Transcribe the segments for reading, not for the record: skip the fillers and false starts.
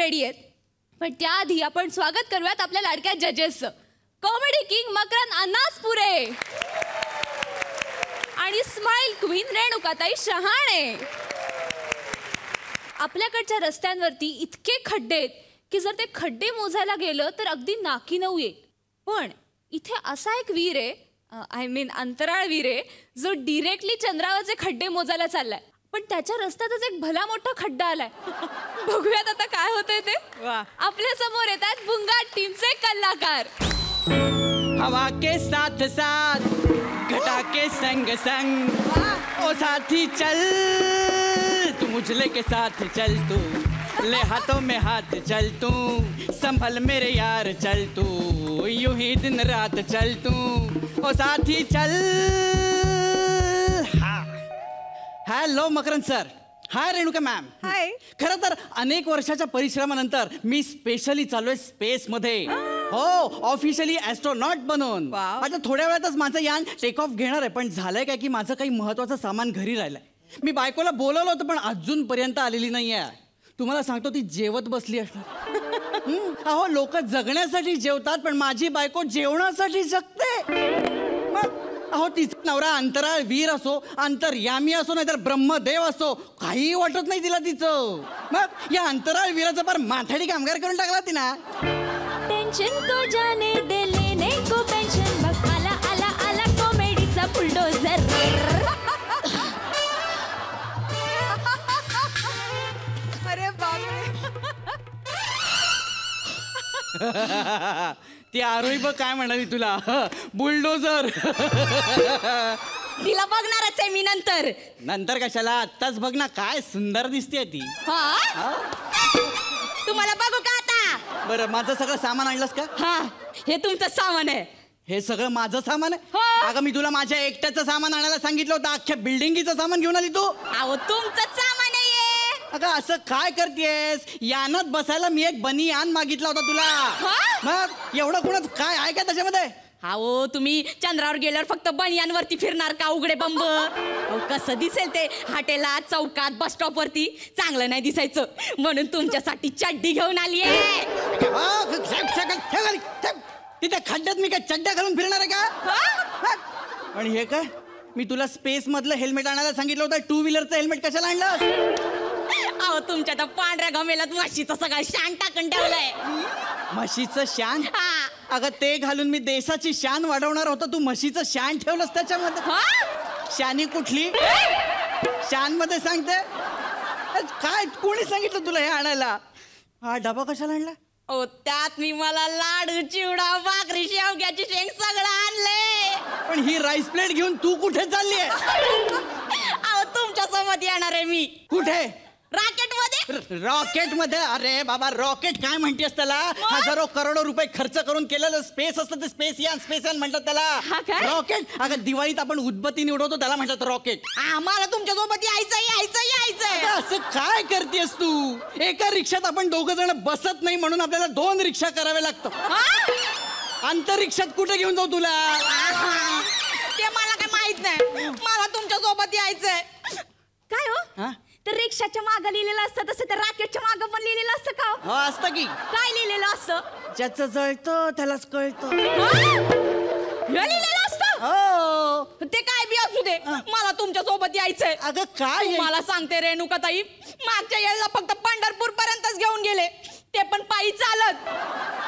Ready आहेत, पण त्याआधी आपण स्वागत करूयात आपल्या लाडक्या जजेसचं. कॉमेडी किंग मकरंद अनासपुरे आणि स्माइल क्वीन रेणुकाताई शहाणे. आपल्याकडच्या रस्त्यांवरती इतके खड्डे आहेत की जर ते खड्डे मोजायला गेलं तर अगदी नाकी नऊ येईल. पण इथे असा एक वीर आहे, आय मीन अंतराळ वीर आहे, जो डिरेक्टली चंद्रावरचे खड्डे मोजायला चाललाय. पण त्याच्या रस्त्यातच एक भला मोठा खड्डा आलाय. बघूयात आता काय होतंय ते. आपल्या समोर येतात बुंगाट टीमचे कलाकार. हवा के साथ साथ घटा के संग संग, ओ साथी चल तू मुझले के साथ चल, तू ले हाथों में हाथ चल, तू संभल मेरे यार चल, तू यूं ही दिन रात चल, तू ओ साथी चल. Hello Makarand sir. Hi Renuka ma'am. Hi. खरं तर अनेक वर्षाच्या परिश्रमानंतर मी स्पेशली चाललोय स्पेस मध्ये. हो, ऑफिशियली ॲस्ट्रोनॉट बनून. आता थोड्या वेळातच माझं यान टेक ऑफ घेणार आहे. पण झालंय काय की माझं काही महत्वाचं सामान घरी राहिलंय. मी बायकोला बोलवलं होतं पण अजूनपर्यंत आलेली नाही आहे. तुम्हाला सांगतो ती जेवत बसली असणार. अहो लोक जगण्यासाठी जेवतात पण माझी बायको जेवणासाठी जगते. अहो तिचा नवरा अंतराळ वीर असो, अंतर्यामी असो, नाहीतर ब्रह्मदेव असो, काही वाटत नाही तिला तिचं. मग या अंतराळ वीराचा फार माथाडी कामगार करून टाकला तिना. टेंशन को जाने दे लेने को पेंशन, बघ आला आला आला कॉमेडीचा बुलडोझर. अरे बापरे. ती आरोही बघ काय म्हणाली तुला, बुलडोझर. तिला बघणारच आहे मी नंतर. नंतर कशाला, आत्ताच बघ ना काय सुंदर दिसते ती. तुम्हाला बघू का आता? बरं माझं सगळं सामान आणलंस का? हा, हे तुमचं सामान आहे. हे सगळं माझं सामान आहे? हो. अगं मी तुला माझ्या एकट्याचं सामान आणायला सांगितलं होतं, अख्ख्या बिल्डिंगीचं सामान घेऊन आली तू. अहो तुमचं सामान नाहीये. अगं असं काय करतेस? यानात बसायला मी एक बनियान मागितला होता तुला. मग एवढं कुणाच काय आहे का त्याच्यामध्ये? अहो तुम्ही चंद्रावर गेल्यावर फक्त बनियानवरती फिरणार का उघडे बंब? अहो कसं दिसेल ते हॉटेलात, चौकात, बस स्टॉप वरती. चांगलं नाही दिसायचं म्हणून तुमच्यासाठी चड्डी घेऊन आलीये. तिथे खड्ड्यात मी काय चड्ड्या घालून फिरणार आहे का? आणि हे काय, मी तुला स्पेस मधलं हेल्मेट आणायला सांगितलं होतं, टू व्हीलरचं हेल्मेट कशाला आणलं? अहो तुमच्या त्या पांढऱ्या घमेलात म्हशीचं सगळं शान टाकून ठेवलंय. म्हशीचं शान? अगं ते घालून मी देशाची शान वाढवणार होतो, तू म्हशीचं शान ठेवलंस त्याच्यामध्ये. शानी कुठली? शान मध्ये सांगते काय? कोणी सांगितलं तुला हे आणायला? हा डबा कशाला आणला? ओ त्यात मी मला लाडू, चिवडा, भाकरी, शेवग्याची शेंग सगळं आणले. पण ही राईस प्लेट घेऊन तू कुठे चालली आहे? अहो तुमच्या सोबत येणार आहे मी. कुठे? रॉकेट मध्ये. रॉकेट मध्ये? अरे बाबा रॉकेट काय म्हणतेस त्याला? हजारो करोडो रुपये खर्च करून केलेलं स्पेस असतं ते. स्पेस यान म्हणतात त्याला. रॉकेट? अगं दिवाळीत आपण उदबत्ती निवडवतो त्याला म्हणतात रॉकेट. आम्हाला तुमच्या सोबत यायचंय. असं काय करतेस तू? एका रिक्षात आपण दोघ जण बसत नाही म्हणून आपल्याला 2 रिक्षा कराव्या लागतं. अंतरिक्षात कुठे घेऊन जाऊ तुला? ते मला काय माहित नाही. मला तुमच्या सोबत यायचंय. काय हो? तर रिक्षाच्या मागं लिहिलेलं असतं तसं त्या रॉकेटच्या मागं पण लिहिलेलं असतं का? हो असतं की. काय लिहिलेलं असतं? ज्याचं जळतं त्यालाच कळतं. लिहिलेलं असतं? हो. ते काय बी असू दे, मला तुमच्या सोबत यायचंय. अगं काय? मला सांगते रेणुकाताई, मागच्या वेळेला फक्त पंढरपूर पर्यंतच घेऊन गेले, ते पण पायी चालत.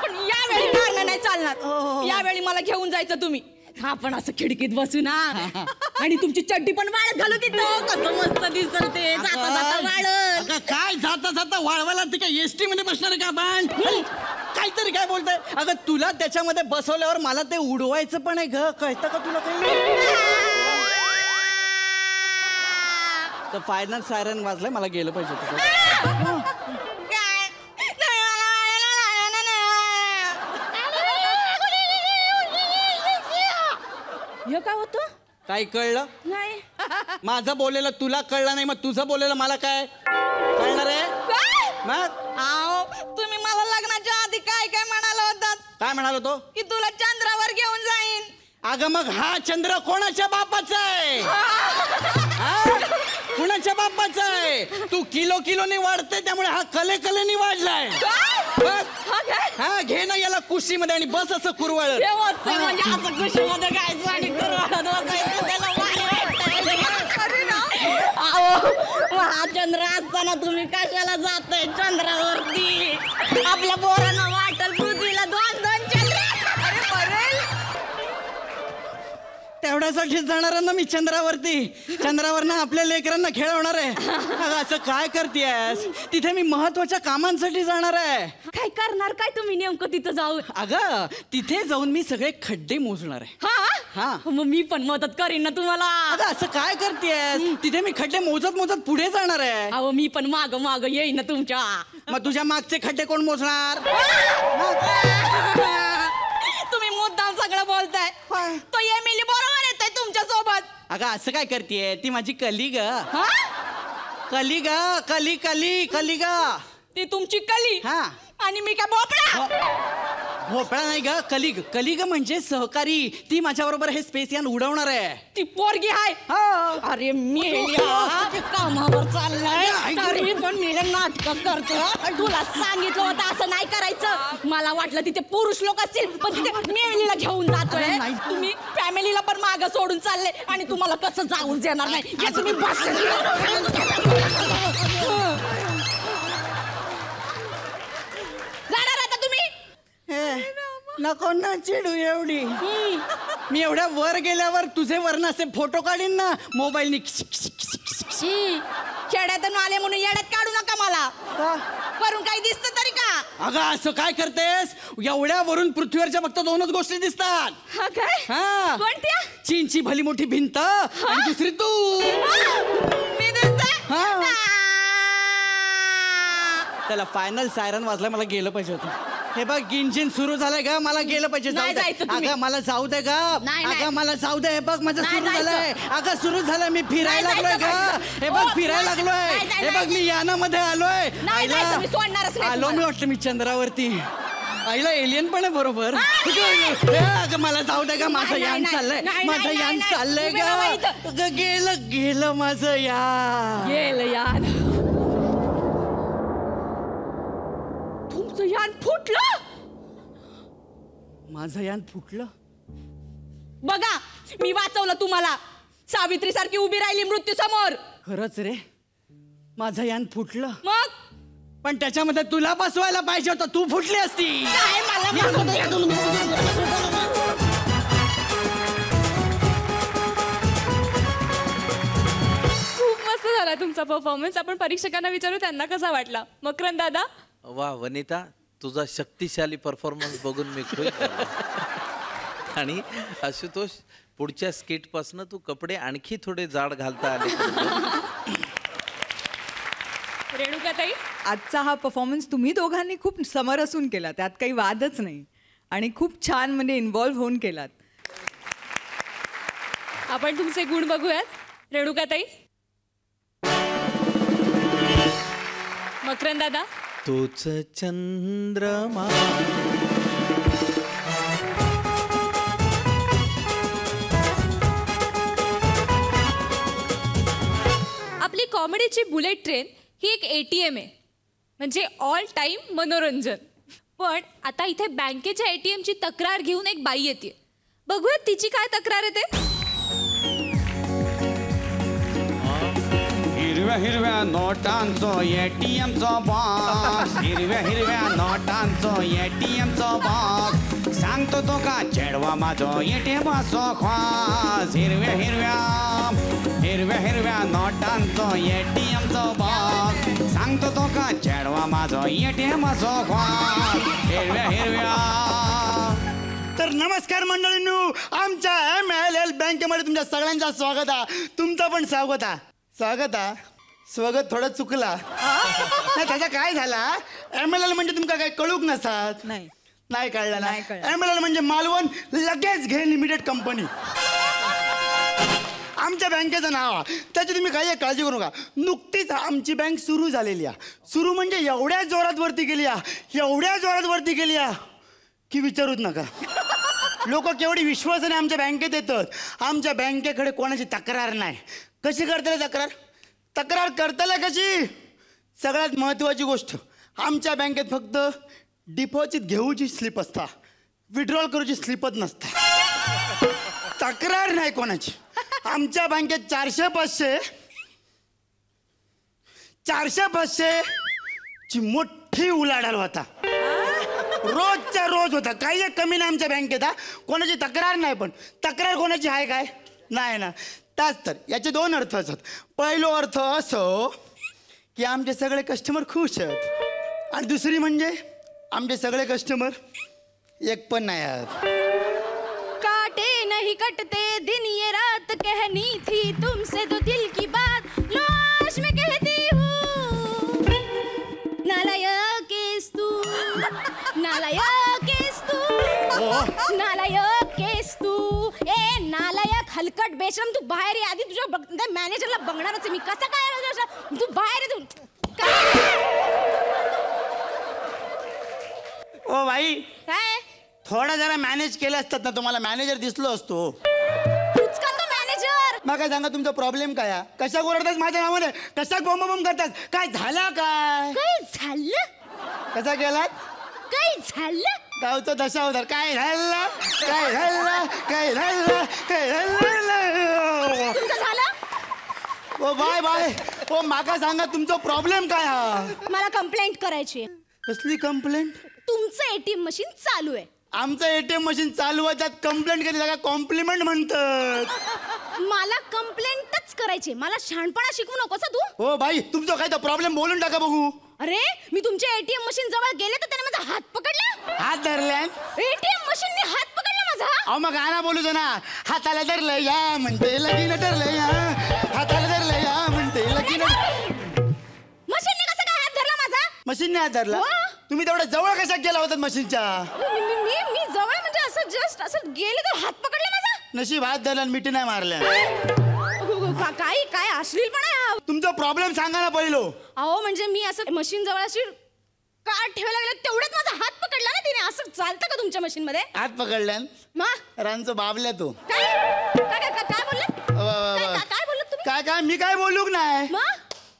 पण यावेळी कारण नाही चालणार. यावेळी मला घेऊन जायचं तुम्ही. आपण असं खिडकीत बसू ना आणि तुमची चड्डी पण वाळत घालू तिथं. कसं मस्त दिसत ते जाता जाता वाळत. काय जाता जाता वाळवायला? ते काय एसटी मध्ये बसणार का आपण? काहीतरी काय बोलताय? अगं तुला त्याच्यामध्ये बसवल्यावर मला ते उडवायचं पण आहे ग, कळतं का तुला काही? तर फायनल सायरन वाजलाय, मला गेलं पाहिजे. हे काय होतं? काय कळलं नाही? माझं बोललेलं तुला कळलं नाही, मग तुझं बोललेलं मला काय कळणार आहे? मग आओ तुम्ही मला लग्नाच्या आधी काय काय म्हणाला होतात? काय म्हणालो तो? की तुला चंद्रावर घेऊन जाईन. अगं मग हा चंद्र कोणाच्या बापाचा आहे? कुणाच्या बापाचा आहे? तू किलोने वाढते त्यामुळे हा कलेने वाढलाय बघ. हा घे ना याला कुशीमध्ये आणि बस असं कुरवाळ. चंद्र असताना तुम्ही कशाला जाताय चंद्रावरती? आपल्या पोरांना वाटल पृथ्वीला 2-2 चंद्र. अरे मरेल. तेवढ्यासाठीच जाणार ना मी चंद्रावरती. चंद्रावरनं आपल्या लेकरांना खेळवणार आहे. अगं, असं काय करतेस? तिथे मी महत्वाच्या कामांसाठी जाणार आहे. काय करणार काय तुम्ही नेमकं तिथं जाऊन? अगं तिथे जाऊन मी सगळे खड्डे मोजणार आहे. हा. मग मी पण मदत करीन ना तुम्हाला. अगं असं काय करतेस? तिथे मी खड्डे मोजत पुढे जाणार आहे. अहो मी पण माग येईन ना तुमच्या. मग तुझ्या मागचे खड्डे कोण मोजणार? तुम्ही मुद्दाम सगळं बोलताय. तो एमिली बरोबर येतोय तुमच्या सोबत. अगं असं काय करतेय? ती माझी कली ग. कली ग. ती तुमची कली. हा. आणि मी काय भोपळा? भोपळा नाही ग, कलिग म्हणजे सहकारी. ती माझ्या बरोबर हे स्पेस यान उडवणार आहे. ती पोरगी आहे. अरे मी कामावर चाललाय तरी पण मी नाटक करतो. तुला सांगितलं होतं असं नाही करायचं. मला वाटलं तिथे पुरुष लोक असतील पण तिथे मेलीला घेऊन जातोय. तुम्ही फॅमिलीला पण माग सोडून चालले आणि तुम्हाला कसं जाऊन देणार नाही. हे तुम्ही जाणार आता तुम्ही. नको ना चिडू एवढी. मी एवढ्या वर गेल्यावर तुझे वरन असे फोटो काढीन ना मोबाईलनी. खेड्यातून आले म्हणून येड्यात काढू नका मला. वरून काही दिसत तरी का? अगं असं काय करतेस? एवढ्या वरून पृथ्वीवरच्या फक्त 2च गोष्टी दिसतात. काय कोणत्या? चीनची भली मोठी भिंत आणि दुसरी तू. मी दिसते. त्याला फायनल सायरन वाजला. मला गेलं पाहिजे होतं. हे बघ इंजिन सुरू झालंय का? मला गेलं पाहिजे. अगं मला जाऊ दे ग. अगं मला जाऊ दे. हे बघ माझं सुरू झालंय. अगं सुरू झालंय. मी फिरायला लागलोय ग. हे बघ फिरायला लागलोय. हे बघ मी यानामध्ये आलोय. आलो मी वाटलं मी चंद्रावरती. आईला एलियन पण आहे बरोबर. अगं मला जाऊ दे ग. माझं यान चाललंय. माझं यान चाललंय ग. गेलं माझं यान. गेलं यान. तुमचं यान फुटलं. माझं यान फुटलं. बघा मी वाचवलं तुम्हाला. सावित्री सारखी उभी राहिली मृत्यू समोर. खरंच रे माझं यान फुटलं. मग पण त्याच्यामध्ये तुला बसवायला पाहिजे होतं. तू फुटली असती. काय मला खूप मस्त झाला तुमचा परफॉर्मन्स. आपण परीक्षकांना विचारू त्यांना कसा वाटला. मकरंद दादा. वा वनिता तुझा शक्तिशाली परफॉर्मन्स बघून मी खुश झालो. आणि आशुतोष पुढच्या स्किट पासून तू कपडे आणखी थोडे जाड घालता आले. रेणुकाताई. आजचा हा परफॉर्मन्स तुम्ही दोघांनी खूप समरसून केला. त्यात काही वादच नाही. आणि खूप छान म्हणजे इन्व्हॉल्व्ह होऊन केलात. आपण तुमचे गुण बघूयात. रेणुकाताई. मकरंद दादा. तोच चंद्रमा. आपली कॉमेडीची बुलेट ट्रेन ही एक ATM आहे. म्हणजे ऑल टाइम मनोरंजन. पण आता इथे बँकेच्या ATMची तक्रार घेऊन एक बाई येते. बघूयात तिची काय तक्रार आहे ते. हिरव्या हिरव्या नोटांचो ATMचो बॉक्स. हिरव्या नोटांचो ATMचो बॉक्स. सांगतो तो का चेडवा माझो ATMचो ख्वास. हिरव्या नोटांचो ATMचो बॉक्स. सांगतो तो का चेडवा माझो ATMचो ख्वास. हिरव्या. तर नमस्कार मंडळींनो. आमच्या MLL बँकेमध्ये तुमच्या सगळ्यांचं स्वागत आहे. तुमचं पण स्वागत आहे. स्वागत थोडं चुकला. नाही त्याचा काय झाला. MLL म्हणजे तुमका काय कळूक नसतात. नाही कळलं ना. MLL म्हणजे मालवण लगेच घे लिमिटेड कंपनी. आमच्या बँकेचं नाव आहे. त्याची तुम्ही काही काळजी करू नका. नुकतीच आमची बँक सुरू झालेली आहे. सुरू म्हणजे एवढ्या जोरात वरती गेली की विचारूच नका. लोक केवढी विश्वासाने आमच्या बँकेत येतात. आमच्या बँकेकडे कोणाची तक्रार नाही. कशी करते तक्रार. तक्रार करताला कशी? सगळ्यात महत्वाची गोष्ट, आमच्या बँकेत फक्त डिपॉझिट घेऊची स्लिप असता, विड्रॉल करूची स्लिपच नसता. तक्रार नाही कोणाची. आमच्या बँकेत 400-500 ची मोठी उलाढाल होता. रोजच्या रोज होता. काही एक कमी नाही आमच्या बँकेत. कोणाची तक्रार नाही, पण तक्रार कोणाची आहे काय? नाही ना. त्याच तर याचे 2 अर्थ असतात. पहिलो अर्थ असो की आमचे सगळे कस्टमर खुश आहेत, आणि दुसरी म्हणजे आमचे सगळे कस्टमर एक पण नाही आहेत. काटे नहीं कटते दिन ये रात कहनी थी तुमसे दो दिल की बात लाश में कहती हूँ नालायकेस तू नालायकेस तू नालायकेस तू. ए नालायक हलकट बेशरम, तू बाहेर ये. आधी तुझ्या मॅनेजरला बघणारच आहे मी. कसा काय तू बाहेर ये. तू ओ भाई, काय थोडा जरा मॅनेज केलं असतात ना, तुम्हाला मॅनेजर दिसलो असतो. तूच का तो मॅनेजर? मग काय सांगा, तुमचा प्रॉब्लेम काय आहे? कशा ओरडतास माझ्या नावाने? कशा बोंब करतास? काय झाला काय? काय झालं? कसा गेलात? काय झालं? गावचा दशावतार. काय झालं? काय झालं? काय झालं? काय झालं? तुमचं झालं? ओ बाय बाय. ओ माका सांगा, तुमचा प्रॉब्लेम काय हा? मला कंप्लेंट करायची. कसली कंप्लेंट? तुमचं एटीएम मशीन चालू आहे. आमचं एटीएम मशीन चालू आहे, त्यात कंप्लेंट केली का? कॉम्प्लिमेंट म्हणतात. मला कंप्लेंटच करायची. मला शहाणपणा शिकवू नकोस हं तू. ओ बाई, तुमचा काय तर प्रॉब्लेम बोलून टाका बघू. अरे मी तुमच्या एटीएम मशीन जवळ गेले तर त्याने माझा हात पकडला. हात धरल्या? एटीएम मशीनने हात पकडला माझा. अहो मग गाणं बोलू ना. हाताला धरलं या म्हणते लगीन ठरलं या. हाताला धरलं या म्हणते लगीन. मशीनने कसं काय हात धरला माझा? मशीनने हात धरला? हो. तुम्ही तेवढ्या जवळ कशा गेला होता मशीनच्या? मी जवळ म्हणजे असं जस्ट असं गेले तर हात पकडला माझा. नशीब हात धरला आणि मिठी नाही मारल्या. काय काय अश्लीलपणा आहे हा. तुमचा प्रॉब्लेम सांगा ना पहिलो. अहो म्हणजे मी असं मशीन जवळ अशी का ठेवायला गेलं तेवढ्यात माझा हात पकडला ना तिने. असं चालतं का तुमच्या मशीन मध्ये? हात पकडल्या मग रांचं बाबल्या तू. काय काय काय काय बोललात? काय बोललात तुम्ही? काय काय मी काय बोलूक नाही. मग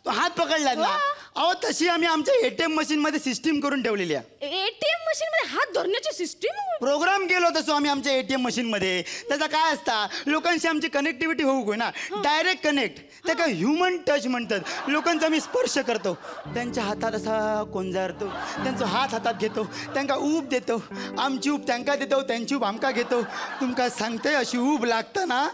तो हात पकडला ना. अहो तशी आम्ही आमच्या एटीएम मशीन मध्ये सिस्टीम करून ठेवलेली आहे. एटीएम मशीन मध्ये हात धरण्याची सिस्टीम प्रोग्राम केलो तसो आम्ही आमच्या एटीएम मशीन मध्ये. त्याचा काय असता, लोकांशी आमची कनेक्टिव्हिटी होऊ ना, डायरेक्ट कनेक्ट. त्या काय ह्युमन टच म्हणतात. लोकांचा आम्ही स्पर्श करतो, त्यांच्या हातात असा कोंजारतो, त्यांचा हात हातात घेतो, त्यांना ऊब देतो. आमची ऊब त्यांना देतो, त्यांची ऊब आमका घेतो. तुमका सांगते अशी ऊब लागताना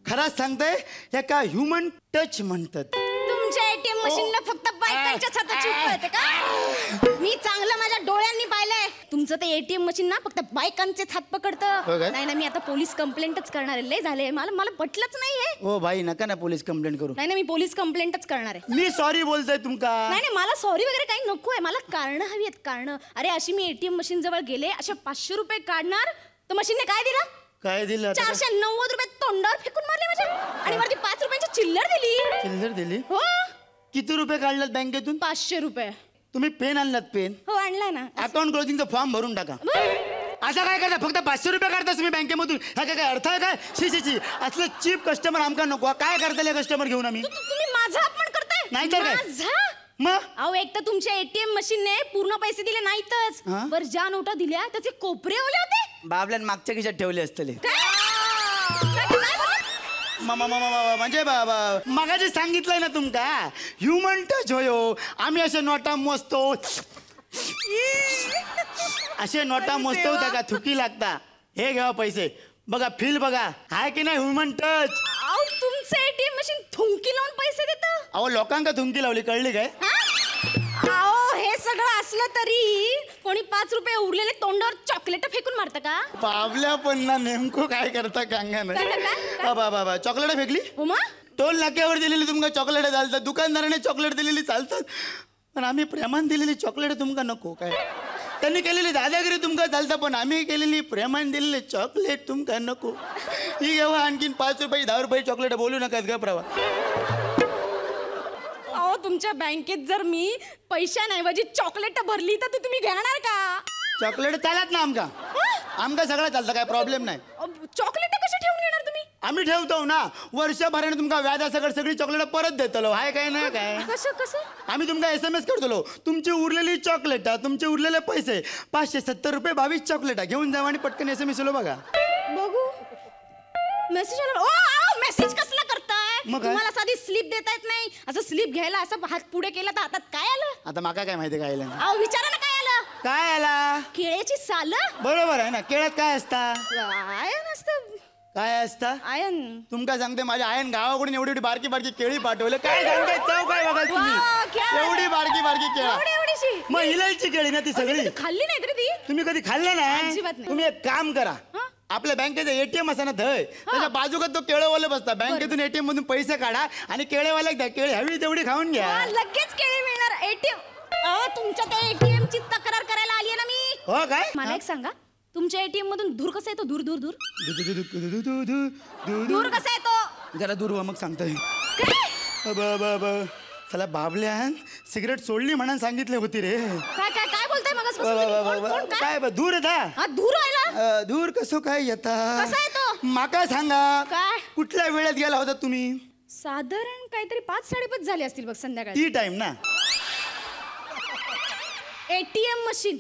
खराच सांगते ह्याका ह्युमन टच म्हणतात. तुमच्या एटीएम मशीनला फक्त बायकांच्याच हाताची ऊब कळते का? मी चांगलं माझ्या डोळ्यांनी पाहिलंय. तुमचं ते एटीएम मशीन ना फक्त बायकांचेच हात पकडतं. नाही ना, मी आता पोलीस कंप्लेंटच करणार आहे. लय झाले, मला पटलंच नाहीये. ओ भाई नका ना पोलीस कंप्लेंट करू. नाही ना, मी पोलीस कंप्लेंटच करणार आहे. मी सॉरी बोलतोय तुमका. नाही मला सॉरी वगैरे काही नको आहे. मला कारण हवी आहेत, कारण. अरे अशी मी एटीएम मशीन जवळ गेले, अशा 500 रुपये काढणार तर मशीनने काय दिलं? काय दिलं? 490 रुपये तोंडावर फेकून मारले माझ्या, आणि वरती 5 रुपयांची चिल्लर दिली. चिल्लर दिली? हो. किती रुपये काढलात बँकेतून? 500 रुपये. तुम्ही पेन आणलात? पेन हो आणलाय ना. अकाउंट क्लोजिंगचा फॉर्म भरून टाका. असं काय करता? फक्त 500 रुपये काढतास तुम्ही बँकेमधून? हा काय अर्थ आहे काय? शी असलं चीप कस्टमर आमका नको. काय करताय कस्टमर घेऊन आम्ही? तुम्ही माझा अपमान करताय. नाही तर काय? माझा? मग अहो एक तर तुमच्या एटीएम मशीनने पूर्ण पैसे दिले नाहीतच, वर ज्या नोटा दिल्या त्याचे कोपरे ओले होते. बाबल्यान मागच्या खिशात ठेवले असतले. काय बोलला? म्हणजे मगाशी सांगितलंय ना तुमका, ह्युमन टच होयो. आम्ही असे नोटा मोजतो, असे नोटा मोजतो, त्या का थुकी लागता. हे घ्या पैसे, बघा फील बघा, हाय की नाही ह्युमन टच? अहो तुमचं एटीएम मशीन थुंकी लावून पैसे देतं. अहो लोकांका थुंकी लावली, कळली काय? अहो हे सगळं असलं तरी कोणी 5 रुपये उरलेले तोंडावर चॉकलेट फेकून मारतं का? पावल्या पण ना नेमकं काय करता कांगा काय? बाबा चॉकलेट फेकली? हो मग टोल नाक्यावर दिलेली तुमका चॉकलेट चालतात, दुकानदाराने चॉकलेट दिलेली चालतात, पण आम्ही प्रेमान दिलेली चॉकलेट तुमका नको काय? त्यांनी केलेली दादागिरी तुमका चालतं, पण आम्ही केलेली प्रेमान दिलेली चॉकलेट तुमका नको. ही घेवा आणखीन 5 रुपये 10 रुपये चॉकलेट बोलू नका ग प्रवा. अहो तुमच्या बँकेत जर मी पैशांऐवजी चॉकलेट भरली तर तुम्ही घेणार का? चॉकलेट चालत ना आमका सगळं चालतं, काय प्रॉब्लेम नाही. चॉकलेट कशी ठेवून येणार तुम्ही? आम्ही ठेवतो ना, वर्षभराने तुमका व्याजासकट सगळी चॉकलेट परत देतलो. हाय काय ना काय कसं आम्ही तुमका SMS करतलो. तुमची उरलेली चॉकलेट, तुमचे उरलेले पैसे 570 रुपये 22 चॉकलेट घेऊन जावा आणि पटकन SMS लो बघा. बघू मेसेज आला. ओ मेसेज कसला करताय? मग काय? तुम्हाला साधी स्लिप देता येत नाही. असं स्लिप घ्यायला असं हात पुढे केला तर हातात काय आलं? आता माका काय माहिती काय आलं? अहो विचारा ना काय आलं? काय आला? केळ्याची साल. बरोबर आहे ना, केळ्यात काय असता? आयन असतं. काय असता? आयन. तुमका सांगते, माझ्या आयन गावाकडून एवढी एवढी बारकी बारकी केळी पाठवले. काय सांगते, चव काय बघाल वा, क्या? तुम्ही? एवढी बारकी बारकी केळा. एवढीशी. मग इलायची केळी ना ती सगळी. तुम्ही खाल्ली नाही तरी ती? तुम्ही कधी खाल्लं नाही? अजिबात नाही. तुम्ही एक काम करा, आपल्या बँकेचा ATM असा ना धय, त्याच्या बाजूला तो केळेवाले बसता. बँकेतून ATM मधून पैसे काढा आणि केळेवाल्याक द्या. केळी हवी तेवढी खाऊन घ्या. लगेच केळी मिळणार. ATM. तुमच्या त्या ATM ची तक्रार करायला आली आहे ना मी. हो काय? मला एक सांगा, तुमच्या ATM मधून धूर कसा येतो? धूर धूर धूर धूर कसा येतो? जरा दूर मग सांगतोय. काय चला बाबल्यान सिगरेट सोडली म्हणून सांगितले होती रे. काय काय काय बोलताय मग? काय धूर येता? धूर आला. धूर कसं काय येता? कसा येतो? माका सांगा, काय? कुठल्या वेळेत गेला होता तुम्ही? साधारण काहीतरी 5-5:30 झाले असतील बघ संध्याकाळी. टी टाइम ना. ATM मशीन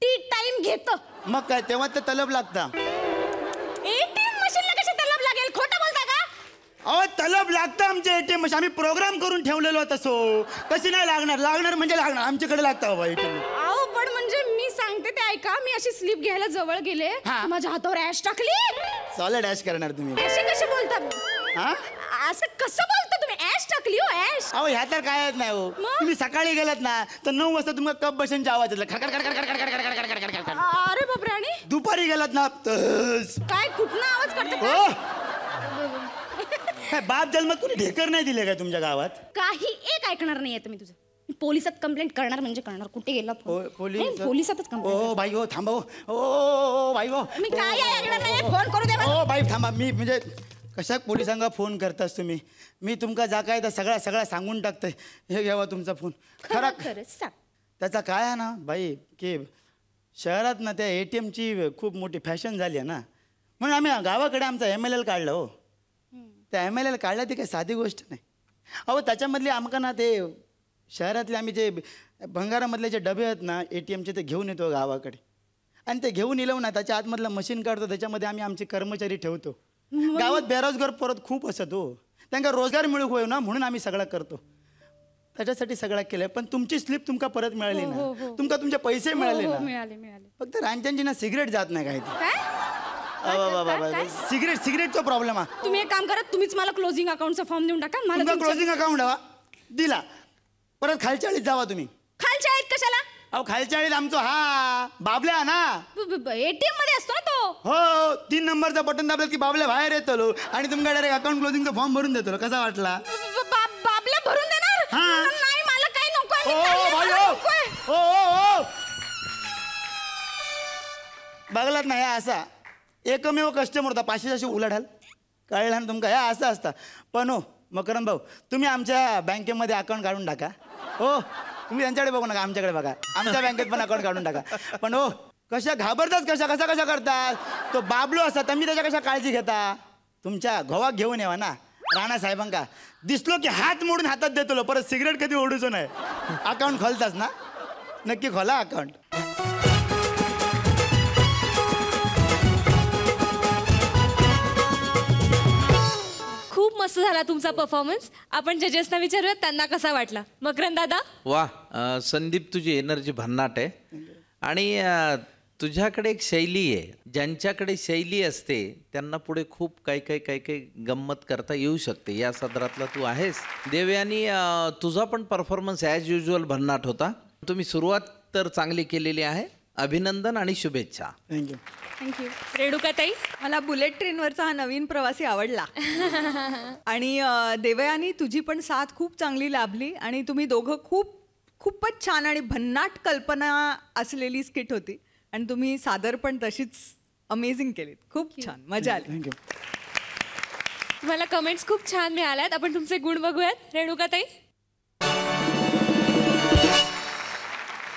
टी टाइम घेत. मग काय तेव्हा ते तलब लागता. ATM मशीनला कशी तलब लागेल? खोटं बोलता का? अहो तलब लागतं आमच्या ATM मशीन. आम्ही प्रोग्राम करून ठेवलेलो तसो. कशी नाही लागणार? लागणार म्हणजे लागणार. आमच्याकडे लागतं बाबा ATM. अहो पण म्हणजे मी सांगते ते ऐका. मी अशी स्लिप घ्यायला जवळ गेले, हा. माझ्या हातावर ऍश टाकली. सॉलिड डॅश करणार तुम्ही. असे कसे बोलतात? हा? असं कसं बोलता तुम्ही? ऍश टाकली हो ऍश. अहो ह्या तर काय नाही हो. मग? तुम्ही सकाळी गेलात ना तर 9 वाजता तुम्हाला कप बसनचा आवाज येतला. खडखड. अरे बापरे. आणि दुपारी गेलात ना तस. काय कुठला आवाज करते? हो. काय बाप जन्मात कोणी ढेकर नाही दिले काय तुमच्या गावात? काही एक ऐकणार नाहीये तुम्ही तुझं. मी पोलिसात कंप्लेंट करणार म्हणजे करणार. कुठे गेला फोन? पोलिसातच कंप्लेंट. ओ बाई हो थांबा. ओ बाई हो. मी काय ऐकणार नाही. फोन करू दे मला. ओ बाई थांबा. मी म्हणजे कशा पोलिसांना फोन करतास तुम्ही? मी तुमका जा काय तर सगळा सांगून टाकतोय. हे घ्यावा तुमचा फोन. खरंच सांग. त्याचा काय आहे ना बाई की शहरात ना त्या ATMची खूप मोठी फॅशन झाली आहे ना, म्हणून आम्ही गावाकडे आमचा MLL काढलं. हो त्या MLL काढला ती काही साधी गोष्ट नाही. अहो त्याच्यामधले आमका ना ते शहरातले आम्ही जे भंगारामधले जे डबे आहेत ना ATMचे ते घेऊन येतो गावाकडे. आणि ते घेऊन येलो ना त्याच्या आतमधलं मशीन काढतो. त्याच्यामध्ये आम्ही आमचे कर्मचारी ठेवतो. गावात बेरोजगार परत खूप असत हो. त्यांना रोजगार मिळू होय ना, म्हणून आम्ही सगळं करतो. त्याच्यासाठी सगळं केलंय. पण तुमची स्लिप तुमका परत मिळाली ना, तुमका तुमचे पैसे मिळाले ना. मिळाले. फक्त रांच्यांची ना सिगरेट जात नाही काय काय? सिगरेटचा प्रॉब्लेम आहे. तुम्ही एक काम करा, तुम्हीच मला क्लोजिंग अकाउंटचा फॉर्म देऊन टाका. मला तुमचा तुमच्या- क्लोजिंग अकाउंट हवा दिला, परत खालच्या आळीत जावा तुम्ही. खालच्या आहेत कशाला? अहो खालच्या आळीत आमचा हा बाबल्या ना. ATM मध्ये असतो ना तो. हो 3 नंबरचा बटन दाबला की बाबल्या बाहेर येतलो आणि तुमका डायरेक्ट अकाउंट क्लोजिंगचा फॉर्म भरून देतो. कसा वाटला? बाबल्या भरून देणार? हा. नाही मला काही नकोय. मी ओ चालले, भाई मला ओ नकोय. ओ बघलात ना ह्या असा एकमेव कस्टमर होता. 500 उलाढाल कळला ना तुमका? ह्या असा असता. पण हो मकरंद भाऊ, तुम्ही आमच्या बँकेमध्ये अकाउंट काढून टाका. हो तुम्ही त्यांच्याकडे बघू नका, आमच्याकडे बघा. आमच्या बँकेत पण अकाउंट काढून टाका. पण हो कशा घाबरतात, कशा करतात. तो बाबलो असा तुम्ही त्याच्या कशा काळजी घेता? तुमच्या घोवाक घेऊन यावा ना राणा साहेबांका. दिसलो की हात मोडून हातात देतो. परत सिगरेट कधी ओढूचो नाही. अकाउंट खोलतास ना, नक्की खोला अकाउंट. खूप मस्त झाला तुमचा परफॉर्मन्स. आपण जजेसना विचारूयात त्यांना कसा वाटला. मकरंद दादा. वा संदीप, तुझी एनर्जी भन्नाट आहे. आणि तुझ्याकडे एक शैली आहे. ज्यांच्याकडे शैली असते त्यांना पुढे खूप काही गंमत करता येऊ शकते. या सदरातला तू आहेस. देवयानी, तुझा पण परफॉर्मन्स ॲज युजल भन्नाट होता. तुम्ही सुरुवात तर चांगली केलेली आहे. अभिनंदन आणि शुभेच्छा. थँक्यू. थँक्यू. रेणुकाताई. मला बुलेट ट्रेनवरचा हा नवीन प्रवासी आवडला. आणि देवयानी, तुझी पण साथ खूप चांगली लाभली. आणि तुम्ही दोघं खूपच छान आणि भन्नाट कल्पना असलेली स्किट होती. आणि तुम्ही सादर पण तशीच अमेझिंग केलीत. खूप छान, मजा आली. थँक्यू. तुम्हाला कमेंट्स खूप छान मिळाल्यात. आपण तुमचे गुण बघूयात. रेणुकाताई.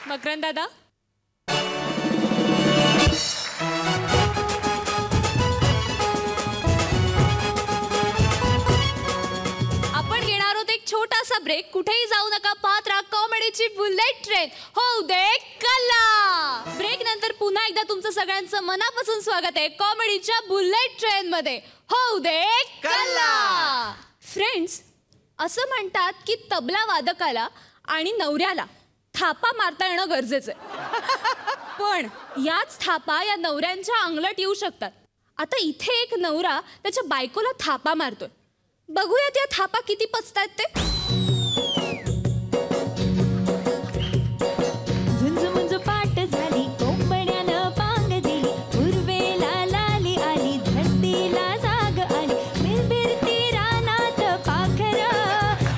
मकरंद दादा. एक छोटासा ब्रेक. कुठेही जाऊ नका, पाहत राहा कॉमेडीची बुलेट ट्रेन. होऊ दे कल्ला. ब्रेक नंतर पुन्हा एकदा तुमचं सगळ्यांचं मनापासून स्वागत आहे कॉमेडीच्या बुलेट ट्रेन मध्ये. होऊ दे कल्ला. फ्रेंड्स, असं म्हणतात की तबला वादकाला आणि नवऱ्याला थापा मारता येणं गरजेचं आहे. पण याच थापा या नवऱ्यांच्या अंगलट येऊ शकतात. आता इथे एक नवरा त्याच्या बायकोला थापा मारतोय. बघूयात या थापा किती पचतायत ते. झुंझुमुंज पाट झाली, कोंबड्यानं पांग दिली, उर्वेला लाली आली, धरतीला जाग आली, बिरबिरती रानात पाखर.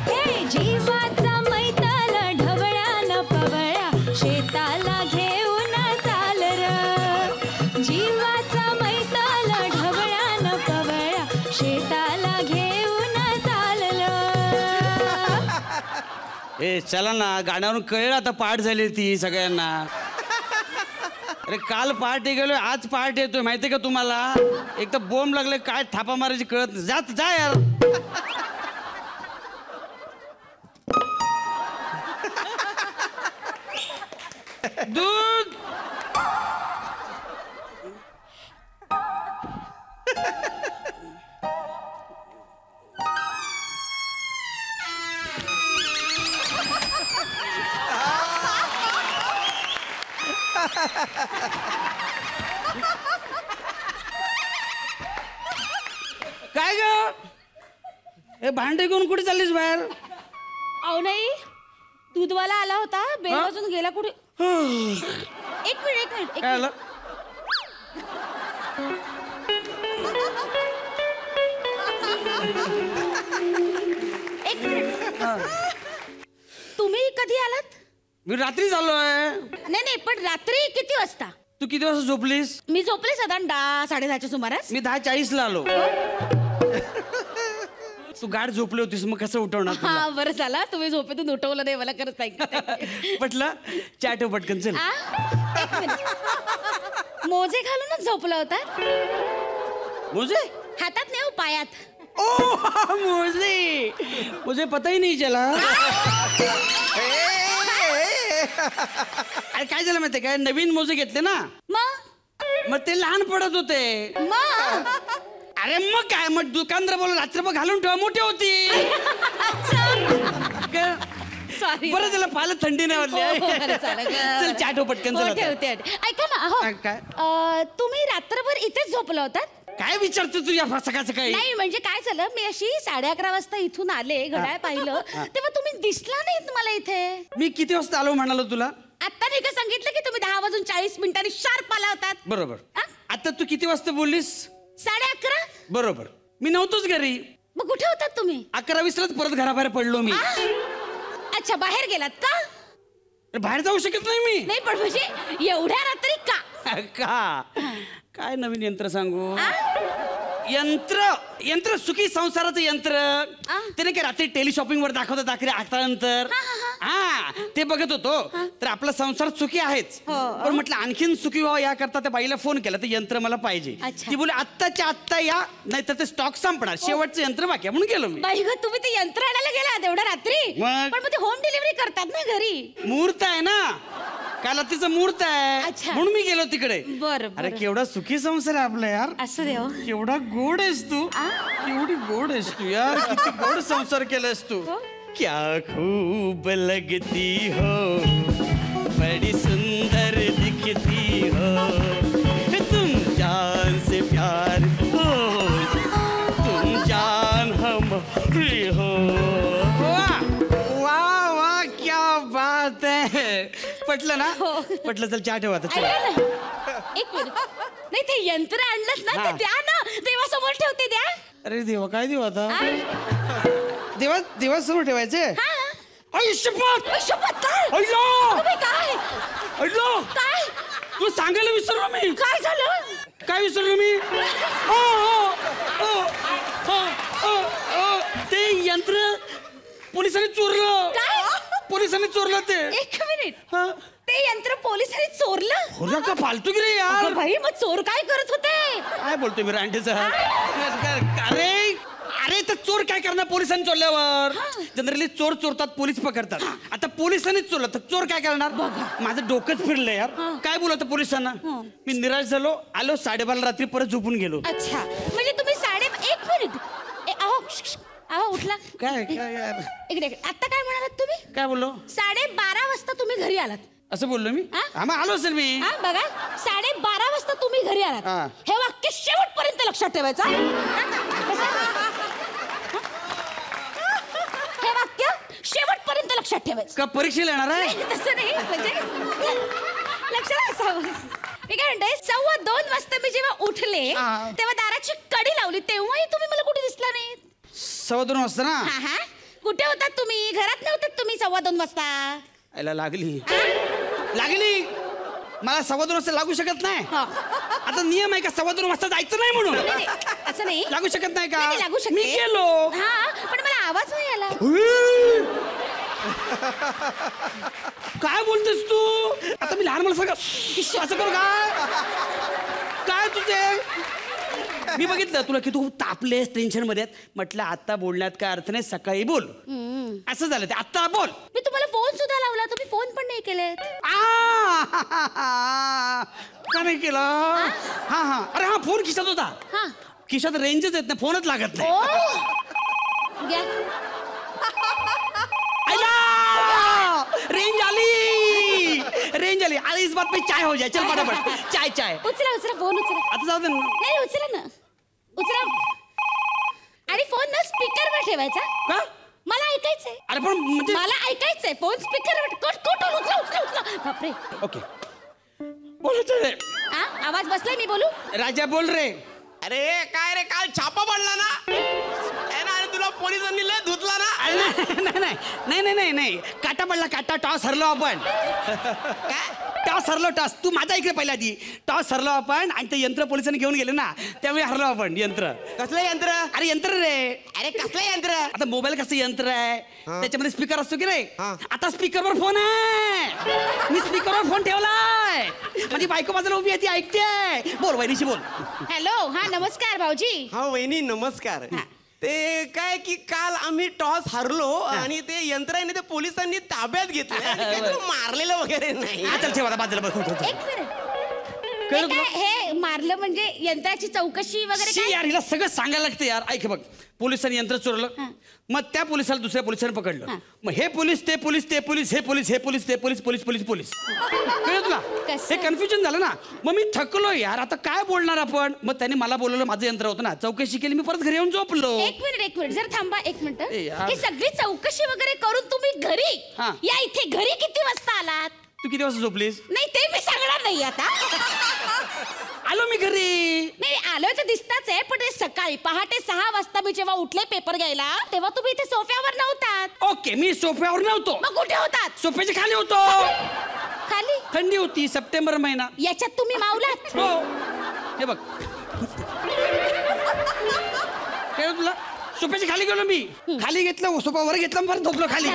हे जीवाचा मैताल ढवळ्यानं पवळ्या, शेताला घेऊन चाल र. जीवाचा मैताल ढवळ्यानं पवळ्या, शेताला घेऊन चाल र. ए चला ना, गाण्यावरून कळलं आता पाठ झाली ती सगळ्यांना. अरे काल पहाटे गेलो, आज पहाटे येतोय माहितीये का तुम्हाला? एक तर बोंब लागले, काय थापा मारायची कळत नाही. जात जा यार. दूध काय ग? हे भांडे घेऊन कुठे चाललीस बाहेर? अहो नाही, दूधवाला आला होता, बेल वाजून गेला कुठे. एक मिनिट. काय आलं? एक मिनिट. तुम्ही कधी आलात? मी रात्री चाललोय. नाही, पण रात्री किती वाजता? तू किती वाजता झोपलीस? मी झोपले साधारण 10-10:30च्या सुमारास. मी 10:40 आलो. तू गाढ झोपली होतीस, मग कसं उठवणार तुला? हा, बरं झाला तुम्ही झोपेतून उठवलं नाही मला. खरंच नाही पटलं. चाटो पटकन चल. एक मिनिट. मोजे घालूनच झोपला होता? मुझे हातात नाही हो, पायात. ओ मुझे पता ही नहीं चला. अरे काय झालं माहितीये काय, नवीन मोजे घेतले ना, मग ते लहान पडत होते. अरे मग काय, मग दुकानदार बोल रात्रभर घालून ठेवा, मोठी होती. सॉरी. बरं त्याला पाहिलं, थंडी नाही वाटली. चल चाटो पटकन चल. ठेवते. ऐका ना, हो काय? तुम्ही रात्रभर इथेच झोपला होतात? काय विचारतो तू या सकाळी? नाही म्हणजे काय झालं, मी अशी 11:30 वाजता इथून आले, घड्याळ पाहिलं, तेव्हा तुम्ही दिसला नाहीत मला इथे. मी किती वाजता आलो म्हणालो तुला? आता नाही का सांगितलं की तुम्ही 10:40 शार्प आला होतात? बरोबर. आता तू किती वाजता बोललीस? 11:30. बरोबर. मी नव्हतोच घरी. मग कुठे होतात तुम्ही? 11:20लाच परत घराबाहेर पडलो मी. अच्छा, बाहेर गेलात का? बाहेर जाऊ शकत नाही मी. नाही पण म्हणजे एवढ्या रात्री का? काय नवीन यंत्र सांगू? यंत्र सुखी संसाराचं यंत्र. ते नाही का रात्री टेली शॉपिंग वर दाखवतात रात्री 8 नंतर. हा, ते बघत होतो. तर आपला संसार सुखी आहेच, पण म्हटलं आणखीन सुखी व्हावं याकरता त्या बाईला फोन केला, ते यंत्र मला पाहिजे. ती बोले आत्ताच्या आत्ता या, नाहीतर ते स्टॉक संपणार, शेवटचं यंत्र बाकी आहे. म्हणून गेलो मी. बाई गं, तुम्ही ते यंत्र आणायला गेलात एवढ्या रात्री? मग? पण ते होम डिलिव्हरी करतात ना घरी? मुहूर्त आहे ना, काल तिचं मुहूर्त आहे, अच्छा. म्हणून मी गेलो तिकडे. बरं. अरे केवढा सुखी संसार आहे आपला यार. असं देव. केवढा गोड आहेस तू. केवढी गोड आहेस तू यार. किती गोड संसार केलास तू. क्या खूब लगती हो, बड़ी सुंदर दिखती हो, तुम जान से प्यार हो, तुम जान हमारी हो. वाह वाह वाह, क्या बात है. पटलं ना? पटलं. चल चहा ठेवा आता. ऐका ना, एक मिनिट. नाही ते यंत्र आणलं ना, ते द्या ना, देवासमोर ठेवते, द्या. अरे देवा, काय देऊ आता? देवासमोर ठेवायचे? शपथ. शपथ काय? तुम्ही काय? काय? तू सांगायला विसरलो मी. काय झालं? काय विसरलो मी? ते यंत्र पोलिसांनी चोरलं. काय? पोलिसांनी चोरलं ते. एक मिनिट. ते यंत्र पोलिसांनी चोरलं? हो का, फालतू की रे यार. अगं बाई, मग चोर काय करत होते? काय बोलतोय मी रांडेचा? अरे ते चोर काय करणार पोलिसांनी चोरल्यावर? जनरली चोर चोरतात, पोलीस पकडतात. आता पोलिसांनीच चोरलं तर चोर काय करणार? माझं डोकंच फिरलं यार. काय बोलत पोलिसांना? मी निराश झालो, आलो 12:30 रात्री परत झोपून गेलो. अच्छा म्हणजे तुम्ही 1 मिनिट अहो उठला. काय काय यार इकडे आता काय म्हणालात तुम्ही? काय बोललो? 12:30 वाजता तुम्ही घरी आलात. असं बोललो मी? हा? हा, मग आलो असेल मी. हा बघा 12:30 वाजता तुम्ही घरी हा. आलात. हे वाक्य शेवटपर्यंत लक्षात ठेवायचं. हे वाक्य शेवटपर्यंत लक्षात ठेवायचं. का परीक्षेला येणार आहे? नाही, तसं नाही म्हणजे लक्षात असावं. मी काय म्हणते 2:15 वाजता मी जेव्हा उठले हा. तेव्हा दाराची कडी लावली तेव्हाही तुम्ही मला कुठे दिसला नाही. 2:15 वाजता ना? हा हा कुठे होतात तुम्ही? घरात नव्हतात तुम्ही 2:15 वाजता? याला लागली मला 2:15 वाजता लागू शकत नाही. हा. आता नियम आहे का 2:15 वाजता जायचं नाही म्हणून? नाही, नाही, असं नाही. लागू शकत नाही का? नाही, लागू शकते. मी गेलो. हा पण मला आवाज नाही आला. काय बोलतेस तू? आता मी लहान मला असं करू काय तुझे? मी बघितलं तुला की तू तापलेस, टेन्शन मध्ये म्हटलं आता बोलण्यात काय अर्थ नाही, सकाळी बोल. असं झालं ते. आता बोल. मी तुम्हाला फोन सुद्धा लावला, तुम्ही फोन पण नाही केले. का नाही केला? हा हा अरे हा फोन खिशात होता. हा खिशात रेंजच येत नाही, फोनच लागत नाही. ओ घ्या. रेंज आली. अरे इस बात पे चाय हो जाए. चल फटाफट चाय चाय. उचला फोन उचला. आता जाऊ दे ना. नाही उचला ना, उचला. आणि फोन ना स्पीकरवर ठेवायचा. का? मला ऐकायचंय. अरे पण म्हणजे मला ऐकायचंय. फोन स्पीकरवर उचला उचला उचला. बापरे. ओके बोलायचं रे. हा आवाज बसलाय, मी बोलू? राजा बोल रे. अरे काय रे, काल छापा पडला ना? अरे तुला पोलिसांनी लय धुतला ना? नाही काटा पडला. काटा टॉस हरलो आपण. काय टॉस हरलो? टॉस तू माझा इकडे पहिला आधी. टॉस हरलो आपण आणि ते यंत्र पोलिसांनी घेऊन गेले ना, त्यामुळे हरलो आपण. यंत्र कसलं यंत्र? अरे यंत्र रे. अरे कसलं यंत्र? आता मोबाईल कसं यंत्र आहे, त्याच्यामध्ये स्पीकर असतो की नाही? हा. आता स्पीकरवर फोन आहे. मी स्पीकरवर फोन ठेवलाय. माझी बायको बाजूला उभी आहे, ती ऐकते. बोल वहिनीशी बोल. हॅलो. हा नमस्कार भाऊजी. हा वहिनी नमस्कार. ते काय की काल आम्ही टॉस हरलो आणि ते यंत्र आहे ना ते पोलिसांनी ताब्यात घेतलं आणि काहीतरी मारलेलं वगैरे नाही. हा, चल ठेव आता बाजूला बघ. एक मिनिट. हे काय हे मारलं म्हणजे यंत्राची चौकशी वगैरे शी काय? यार, हिला सगळं सांगायला लागतं यार. ऐक बघ, पोलिसांनी यंत्र चोरलं, मग त्या पोलिसाला दुसऱ्या पोलिसांनी पकडलं, मग हे पोलीस ते पोलीस ते पोलीस हे पोलीस हे पोलीस ते पोलीस पोलीस पोलीस पोलीस कळलं तुला? कसं? हे कन्फ्युजन झालं ना. मग मी थकलो यार, आता काय बोलणार आपण. मग त्यांनी मला बोलवलं, माझं यंत्र होतं ना, चौकशी केली, मी परत घरी येऊन झोपलो. एक मिनिट जर थांबा एक मिनिट. ए यार. ही सगळी चौकशी वगैरे करून तुम्ही घरी हा. या इथे घरी किती वाजता आलात? तू किती वाजता झोपलीस? नाही ते मी सांगणार नाही आता. आलो मी घरी. नाही आलोय तर दिसताच आहे, पण ते सकाळी पहाटे 6 वाजता मी जेव्हा उठले पेपर घ्यायला तेव्हा तुम्ही इथे सोफ्यावर नव्हतात. ओके, मी सोफ्यावर नव्हतो. मग कुठे होतात? सोफ्याच्या खाली होतो. खाली? थंडी होती, सप्टेंबर महिना. याच्यात तुम्ही मावलात? हो. हे बघ काय तुला, सोफ्याच्या खाली गेलो मी. खाली घेतलं, सोफावर घेतलं, परत झोपलो खाली.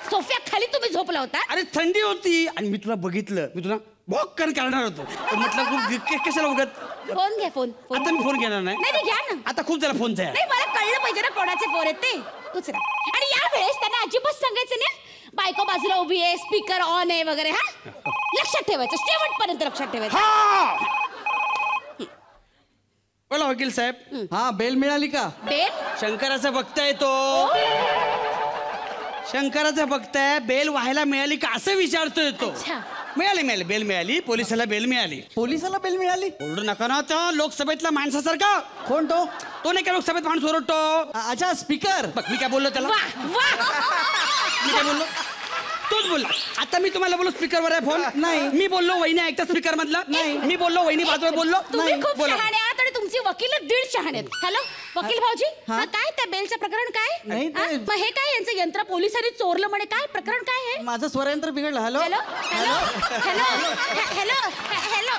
सोफ्या खाली तुम्ही झोपला होता? अरे थंडी होती आणि मी तुला बघितलं, मी तुला भॉक्कन करणार होतो, पण म्हटलं कशाला उगत. फोन घ्या फोन. आता मी फोन घेणार नाही. नाही घ्या ना. आता खूप जरा फोनचा आहे. नाही मला कळलं पाहिजे ना कोणाचे फोन आहेत ते. उचला. आणि या वेळेस त्यांना अजिबात सांगायचं नाही बायको बाजूला उभी आहे, स्पीकर ऑन आहे वगैरे. हा लक्षात ठेवायचं, शेवटपर्यंत लक्षात ठेवायचं. बोला वकील साहेब. हा बेल मिळाली का? बेल? शंकराचा भक्त आहे तो. शंकराचा भक्त आहे. बेल व्हायला मिळाली का असं विचारतोय तो. अच्छा. मिळाली बेल मिळाली. पोलिसाला बेल मिळाली. पोलिसाला बेल मिळाली? ओरडू नका ना. तो लोकसभेतला माणसासारखा. कोण तो? तो नाही का लोकसभेत माणूस ओरडतो. अच्छा स्पीकर. बघ मी काय बोललो त्याला. मी काय बोललो? तोच बोलला. आता मी तुम्हाला बोललो स्पीकरवर आहे फोन. नाही. मी बोललो वहिनी ऐकता स्पीकर मधला. नाही. मी बोललो वहिनी बाजूला बोललो. तुम्ही खूप बोला. शहाणे आहात आणि तुमची वकील 1.5 शहाणे आहेत. हॅलो वकील भाऊजी. हा? हा, काय त्या बेलचं प्रकरण काय? नाही, हा? ते- मग हे काय यांचं यंत्र पोलिसांनी चोरलं म्हणे, काय प्रकरण काय आहे? माझं स्वरयंत्र बिघडलं. Hello hello hello hello hello hello.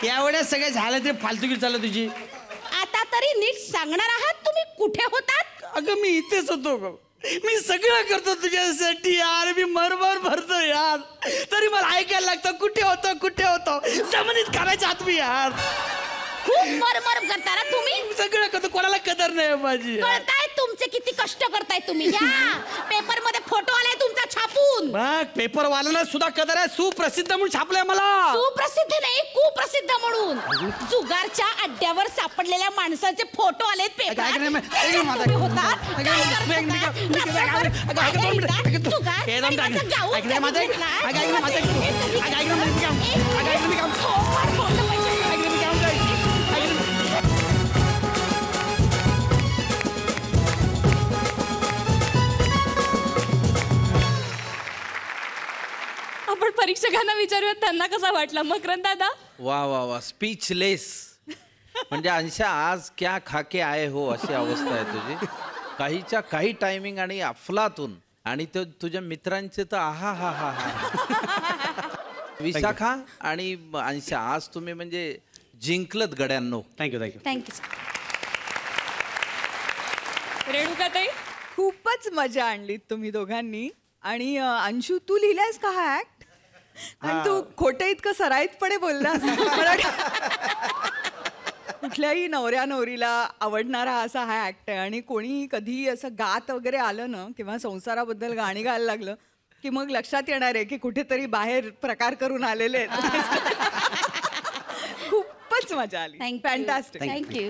यावेळेस सगळं झालं ते फालतुगी चाललं तुझी. आता तरी नीट सांगणार आहात तुम्ही कुठे होतात? अगं मी इथेच होतो ग. मी सगळं करतो तुझ्यासाठी यार. मी मरमर भरतो यार, तरी मला ऐकायला लागतं कुठे होतो कुठे होतो. जमिनीत करायच्या आत मी यार. खूप मरमर करता ना तुम्ही. सगळं कधी कोणाला कदर नाही माझी. कळताय तुमचे किती कष्ट करताय तुम्ही. या पेपर मध्ये फोटो आलाय तुमचा छापून. मग पेपर वाल्याला सुद्धा कदर आहे. सुप्रसिद्ध म्हणून छापलंय मला. सुप्रसिद्ध नाही कुप्रसिद्ध म्हणून. जुगारच्या अड्ड्यावर सापडलेल्या माणसाचे फोटो आलेत पेपरात. आपण परीक्षकांना विचारूयात त्यांना कसा वाटला. मकरंद दादा. वा वा वा, स्पीचलेस. म्हणजे अंशा आज क्या खाके आए हो अशी अवस्था आहे तुझी. काहीच्या काही टायमिंग आणि अफलातून. आणि तो तुझ्या मित्रांचे तर आहा हा हा हा. विशाखा आणि अंशा आज तुम्ही म्हणजे जिंकलत गड्यांनो. Thank you thank you. थँक्यू. रेणुकाताई. खूपच मजा आणली तुम्ही दोघांनी. आणि अंशू तू लिहिलायस का हा ऍक्ट. आणि तू खोटे इतकं सराईतपणे बोललास. कुठल्याही नवऱ्या नवरीला आवडणारा असा हा ऍक्ट आहे. आणि कोणी कधी असं गात वगैरे आलं ना किंवा संसाराबद्दल गाणी गायला लागलं की मग लक्षात येणार आहे की कुठेतरी बाहेर प्रकार करून आलेले आहेत. खूपच मजा आली. फॅन्टास्टिक. थँक्यू.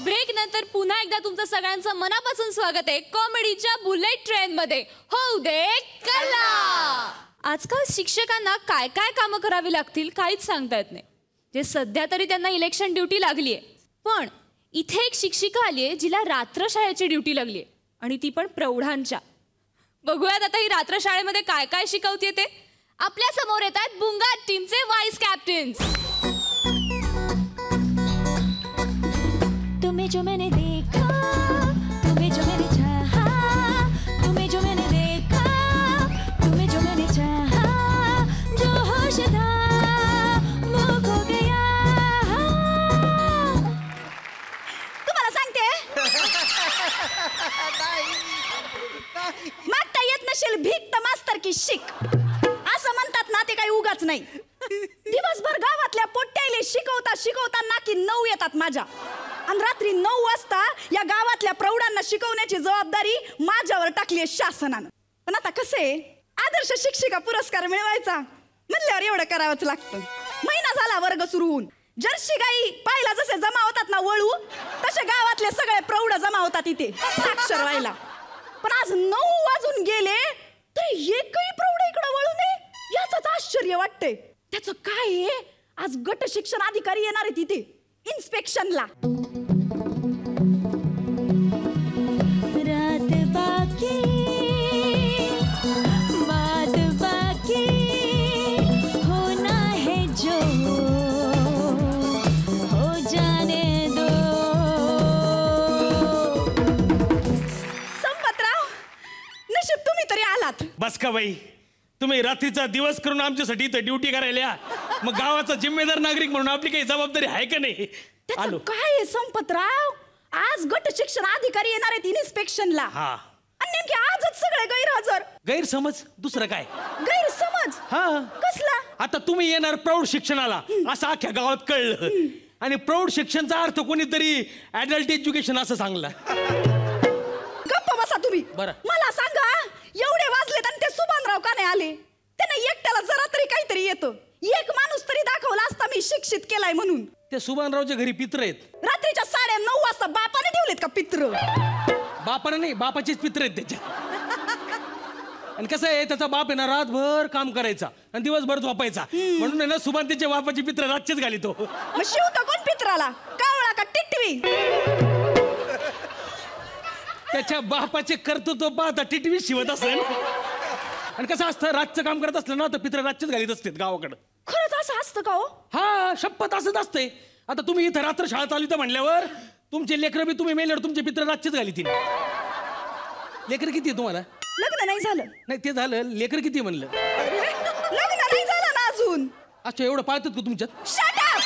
ब्रेक नंतर पुन्हा एकदा तुमचं सगळ्यांचं मनापासून स्वागत आहे कॉमेडीच्या बुलेट ट्रेन मध्ये. होऊ दे कला. आजकाल शिक्षकांना काय काय कामं करावी लागतील काहीच सांगता येत नाही. जे सध्या तरी त्यांना इलेक्शन ड्युटी लागली आहे. पण इथे एक शिक्षिका आली आहे जिला रात्रशाळेची ड्युटी लागली आहे. आणि ती पण प्रौढांच्या. बघूयात आता ही रात्रशाळेमध्ये काय काय शिकवते ते. आपल्या समोर येत आहेत बुंगाट टीमचे व्हाईस कॅप्टन्स. तुम्हें जो मैंने देखा, तुम्हें जो मैंने चाहा, तुम्हें जो मैंने देखा, तुम्हें जो मैंने चाहा, जो होश था वो खो गया. तुम्हाला सांगते मागता येत नसेल भीक तर मास्तर की शिक असं म्हणतात ना. ते काही उगाच नाही. दिवसभर गावातल्या पोट्ट्याले शिकवता शिकवता नाकी 9 येतात माझ्या. आणि रात्री 9 वाजता या गावातल्या प्रौढांना शिकवण्याची जबाबदारी माझ्यावर टाकली आहे शासनानं. पण आता कसे आदर्श शिक्षिका पुरस्कार मिळवायचा म्हणल्यावर एवढं करावंच लागतं. महिना झाला वर्ग सुरू होऊन. जर्सी गाई पाहिला जसे जमा होतात ना वळू तसे गावातले सगळे प्रौढ जमा होतात इथे साक्षर व्हायला. पण आज 9 वाजून गेले तर एकही प्रौढ इकडे वळू नये याच आश्चर्य वाटतंय. त्याचं काय आहे. आज गट शिक्षण अधिकारी येणार आहे तिथे इन्स्पेक्शनला. रात बाकी, बात बाकी, होना है जो हो जाने दो. संपतराव नशीब तुम्ही तरी आलात. बस का बाई, तुम्ही रात्रीचा दिवस करून आमच्यासाठी इथं ड्युटी करायला. मग गावाचा जिम्मेदार नागरिक म्हणून आपली काही जबाबदारी आहे का नाही. त्याचं काय आहे संपतराव. आज गट शिक्षण अधिकारी येणार आहेत इन्स्पेक्शनला. आणि नेमके आजच सगळे गैरहजर. गैरसमज दुसरं काय. गैरसमज. हा कसला. आता तुम्ही येणार प्रौढ शिक्षणाला असं अख्ख्या गावात कळलं. आणि प्रौढ शिक्षणचा अर्थ कोणीतरी ऍडल्ट एज्युकेशन असं सांगला. गप्प बसा तुम्ही. बरं. मला सांगा एवढे वाजलेत आणि ते सुभानराव का नाही आले. त्यांना एकट्याला जरा तरी काहीतरी येतं. एक माणूस तरी दाखवला असता मी शिक्षित केलाय म्हणून. ते सुभानरावच्या घरी पित्र आहेत. रात्रीच्या 9:30 वाजता बापाने ठेवलेत का पित्र. बापाने नाही, बापाचेच पित्र आहेत त्याच्या. आणि कसं आहे त्याचा बाप आहे ना रातभर काम करायचा आणि दिवसभर झोपायचा. म्हणून आहे ना सुभान त्याच्या बापाची पित्र रातचेच घालितो. मग शिवतो कोण पित्राला कावळा का टिटवी. त्याच्या बापाचे कर्तृत्व पाहता टिटवी शिवत असेल. आणि कसं असतं रातचं काम करत असलं ना तर पित्र रातचेच घालीत असतात गावाकडं. खरंच असं असतं का हो. हा शपथ असंच असते. आता तुम्ही इथं रात्र शाळा चालू तर म्हणल्यावर तुमचे लेकरं बी तुम्ही मेल्यावर तुमचे पित्र रातचेच घालीतील. लेकरं किती तुम्हाला. लग्न नाही झालं. नाही ते झालं. लेकरं किती म्हणलं. लग्न नाही झालं ना अजून. अच्छा एवढं पाळतात का तुमच्यात. Shut up!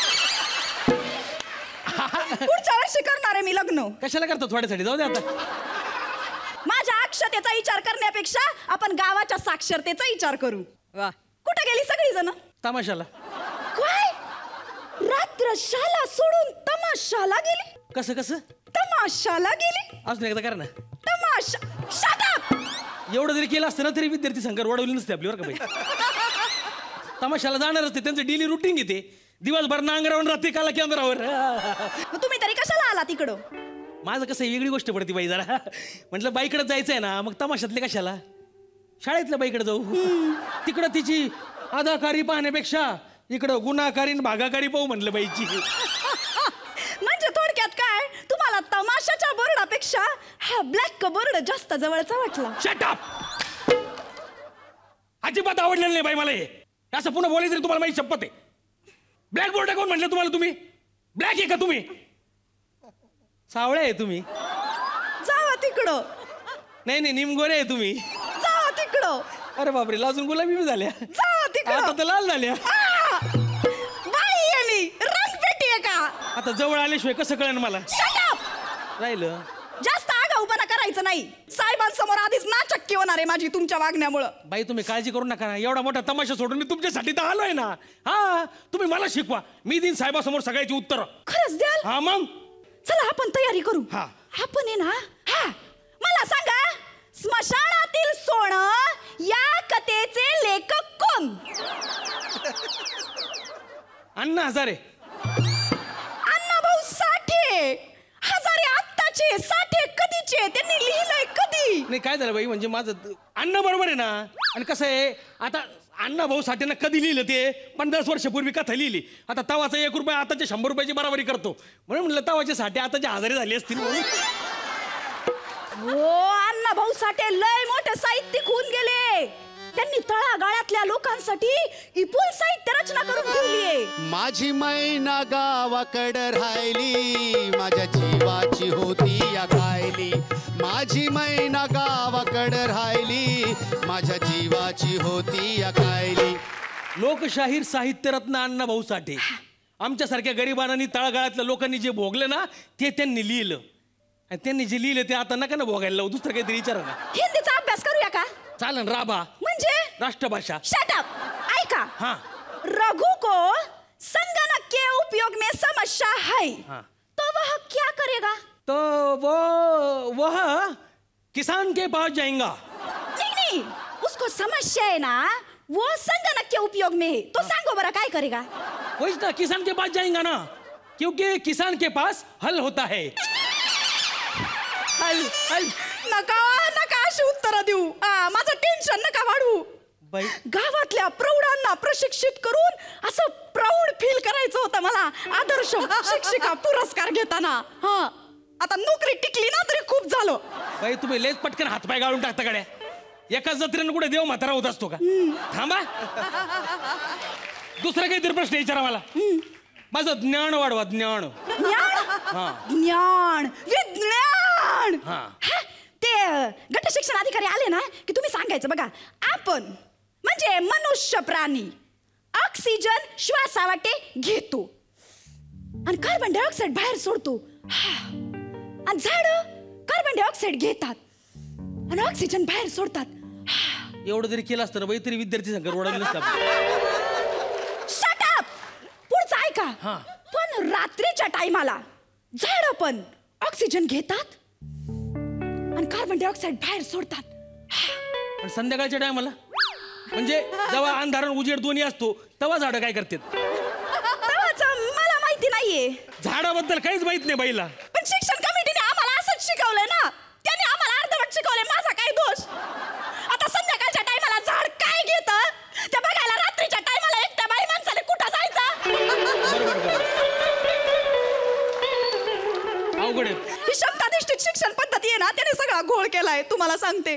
पुढच्या वर्षी करणार आहे मी लग्न. कशाला करता थोड्यासाठी जाऊ दे आता. माझ्या अक्षतेत लोकसंख्येचा विचार करण्यापेक्षा आपण गावाच्या साक्षरतेचा विचार करू. वा. कुठे गेली सगळी जण? तमाशाला. काय रात्र शाला सोडून तमाशाला गेली? कसं कसं? तमाशाला गेली? अजून एकदा करा ना. तमाशा. Shut up. एवढं जरी केलं असतं ना तरी विद्यार्थी संघ वाढवली नसते आपली बरं का बाई. तमाशाला जाणार असते, त्यांचं डेली रुटीन घेते. दिवसभर नांगरावर रात्री काला केंद्रावर. मग तुम्ही तरी कशाला आला तिकडं? माझं कसं वेगळी गोष्ट पडते बाई जरा. म्हटलं बाईकडे जायचंय ना, मग तमाशातले कशाला, शाळेतल्या बाईकडे जाऊ. तिकडं तिची अदाकारी पाहण्यापेक्षा इकडं गुन्हाकारी भागाकारी पाहू म्हटलं बाईची. म्हणजे थोडक्यात काय, तुम्हाला तमाशाच्या बोर्डापेक्षा हा ब्लॅक बोर्ड जास्त जवळचा वाटला? Shut up. अजिबात आवडलेलं नाही बाई मला हे. असं पुन्हा बोलायचं तरी तुम्हाला माझी शपथ आहे. ब्लॅक बोर्ड कोण म्हटलं तुम्हाला? तुम्ही ब्लॅक आहे का तुम्ही? सावळे आहे तुम्ही? जावा तिकडं. नाही नाही, निमगोरे आहे तुम्ही. जावा तिकडं. अरे बापरे, लाजून गुलाबी झाल्या. जावा तिकडं. आता तर लाल झाल्या. बाई आहे मी, रंगपेटी आहे का? आता जवळ आल्याशिवाय कसं कळण मला? Shut up. राहिलं. जास्त आगाऊपणा करायचं नाही. साहेबांसमोर आधीच नाचक्की होणार आहे माझी तुमच्या वागण्यामुळं. बाई तुम्ही काळजी करू नका ना. एवढा मोठा तमाशा सोडून मी तुमच्यासाठी तर आलोय ना. हा, तुम्ही मला शिकवा, मी देईन साहेबासमोर सगळ्याची उत्तर. खरंच द्याल? हा मग चला आपण तयारी करू. हा. आपण आहे ना. हा, मला सांगा, स्मशानातील सोनं या कथेचे लेखक कोण? अण्णा हजारे. अण्णाभाऊ साठे. हजारे आत्ताचे, साठे कधीचे? त्यांनी लिहिलंय कधी? नाही काय झालं बाई, म्हणजे माझं अण्णा बरोबर आहे ना. आणि कसं आहे, आता अण्णा भाऊ साठेनं कधी लिहिलं ते 50 वर्षापूर्वी कथा लिहिली. आता तवाचा 1 रुपया आताच्या 100 रुपयाची बराबरी करतो, म्हणून म्हणलं तवाचे साठे आताचे हजारे झाले असतील म्हणून. हो, अण्णाभाऊ साठे लय मोठे साहित्यिक होऊन गेले. त्यांनी तळागाळातल्या लोकांसाठी विपुल साहित्य रचना करून ठेवलीये. माझी मैना गावाकडं राहिली, माझ्या जीवाची होती या कायली. माझी मैना गावाकडं राहिली, माझ्या जीवाची होती या कायली. लोकशाहीर साहित्यरत्न अण्णा भाऊ साठे आमच्यासारख्या गरिबांनी तळागाळातल्या लोकांनी जे भोगलं ना ते त्यांनी लिहिलं. आणि त्यांनी जे लिहिलं ते आता नका ना भोगायला लावू. दुसरं काहीतरी विचारा ना. हिंदीचा अभ्यास करूया का? चालन. राबा म्हणजे राष्ट्रभाषा. Shut up. ऐका. हाँ. रघु को संगणक के उपयोग में समस्या है. हाँ. तो वह क्या करेगा? तो वह किसान के पास जाएगा. नहीं, उसको समस्या है ना, वो संगणक के उपयोग में है. तो सांगो बरा काय करेगा? वही ना, किसान के पास जाएगा ना, क्योंकि किसान के पास हल होता है. हल हल. नका नका अशी उत्तर देऊ. माझं टेन्शन नका वाढवू. बाई गावातल्या प्रौढांना प्रशिक्षित करून असं प्राऊड फील करायचं होतं मला आदर्श शिक्षिका पुरस्कार घेताना. हा, आता नोकरी टिकली ना तरी खूप झालं. बाई तुम्ही लेच पटकन हातपाय गाळून टाकता गड्या. एकाच जत्रेनं कुठे देव म्हातारा होत असतो का? थांबा, दुसरा काहीतरी प्रश्न विचारा मला. माझं ज्ञान वाढवा. ज्ञान. ज्ञान विज्ञान. हा. ते गट शिक्षण अधिकारी आले ना की तुम्ही सांगायचं बघा, आपण म्हणजे मनुष्य प्राणी ऑक्सिजन श्वासावाटे घेतो आणि कार्बन डायऑक्साईड बाहेर सोडतो. आणि झाड कार्बन डायऑक्साईड घेतात आणि ऑक्सिजन बाहेर सोडतात. एवढं जरी केलं असतं ना बाई तरी विद्यार्थी संघ ओढवले नसतात. Shut up. पुढचं ऐका. हा. पण रात्रीच्या टायमाला झाड पण ऑक्सिजन घेतात आणि कार्बन डायऑक्साईड बाहेर सोडतात. पण संध्याकाळच्या टायमाला म्हणजे जेव्हा अंधारण उजेड दोन्ही असतो तेव्हा झाडं काय करतात? मला माहिती नाहीये. झाडाबद्दल काहीच माहित नाही बाईला. पण शिक्षण कमिटीने आम्हाला असंच शिकवलंय ना. त्यांनी आम्हाला अर्धवट शिकवलंय. माझा काय दोष? आता संध्याकाळच्या टायमाला झाड काय घेतं ते बघायला रात्रीच्या टायमाला एकट्या बाई माणसाने कुठं जायचं? अवघड आहे. ही शब्दाधिष्ठित शिक्षण पद्धती आहे ना, त्याने सगळा घोळ केलाय. तुम्हाला सांगते,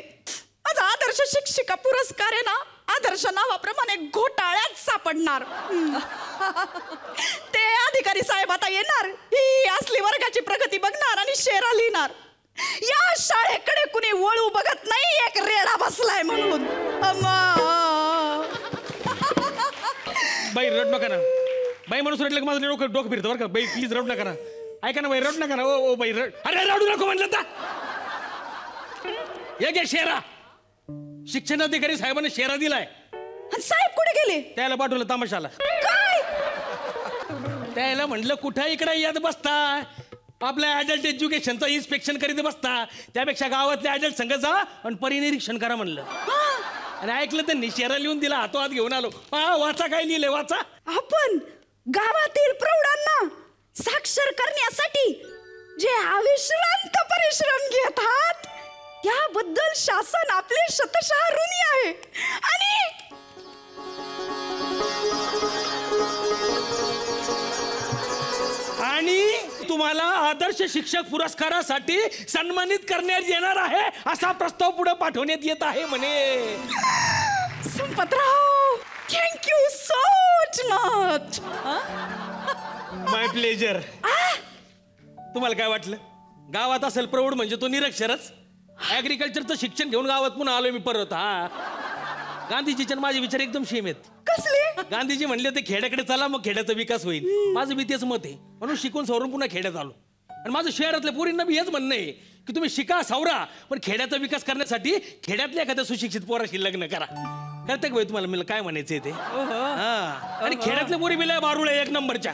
माझा आदर्श शिक्षिका पुरस्कार आहे ना, आदर्श नावाप्रमाणे घोटाळ्यात सापडणार. ते अधिकारी साहेब आता येणार, ही असली वर्गाची प्रगती बघणार आणि शेरा लिहिणार. या शाळेकडे कुणी वळू बघत नाही, एक रेडा बसलाय म्हणून. बाई रड नका ना. बाई माणूस रडलं की माझं डोकं फिरतं बरं का. बाई प्लीज रड नका ना. ऐका ना बाई, रड नका ना. ओ बाई रड. अरे रडू नको म्हणलं तर. हे घे शेरा. शिक्षणाधिकारी साहेबांनी शेरा दिलाय. आणि साहेब कुठे गेले? त्याला पाठवलं तमाशाला. काय? त्याला म्हणलं कुठं इकडे येत बसता, आपल्या ऍडल्ट एज्युकेशनचं इन्स्पेक्शन करीत बसता, त्यापेक्षा गावातल्या ऍडल्ट संघ जा आणि परिनिरीक्षण करा म्हणलं. आणि ऐकलं त्यांनी शेरा लिहून दिला, हातोहात घेऊन आलो. वाचा काय लिहिले वाचा. आपण गावातील प्रौढांना साक्षर करण्यासाठी जे अविश्रांत परिश्रम घेतात त्याबद्दल शासन आपले शतशः ऋणी आहे. आणि तुम्हाला आदर्श शिक्षक पुरस्कारासाठी सन्मानित करण्यात येणार आहे असा प्रस्ताव पुढे पाठवण्यात येत आहे म्हणे. Sampatrao, thank you so much. My pleasure. तुम्हाला काय वाटलं गावात असेल प्रौढ म्हणजे तो निरक्षरच? ऍग्रिकल्चरचं शिक्षण घेऊन गावात पुन्हा आलोय मी परत. गांधीजीचे माझे विचार एकदम सेम आहेत. कसले? गांधीजी म्हणले ते खेड्याकडे चला, मग खेड्याचा विकास होईल. माझं बी तेच मत आहे, म्हणून शिकून सवरून पुन्हा खेड्यात आलो. आणि माझं शहरातल्या पोरींना बी हेच म्हणणं आहे की तुम्ही शिका सावरा, पण खेड्याचा विकास करण्यासाठी खेड्यातल्या एखाद्या सुशिक्षित पोराशी लग्न करा. कळतं का भाई तुम्हाला मला काय म्हणायचंय ते? आणि खेड्यातल्या पोरी बिला बारूळ एक नंबरच्या.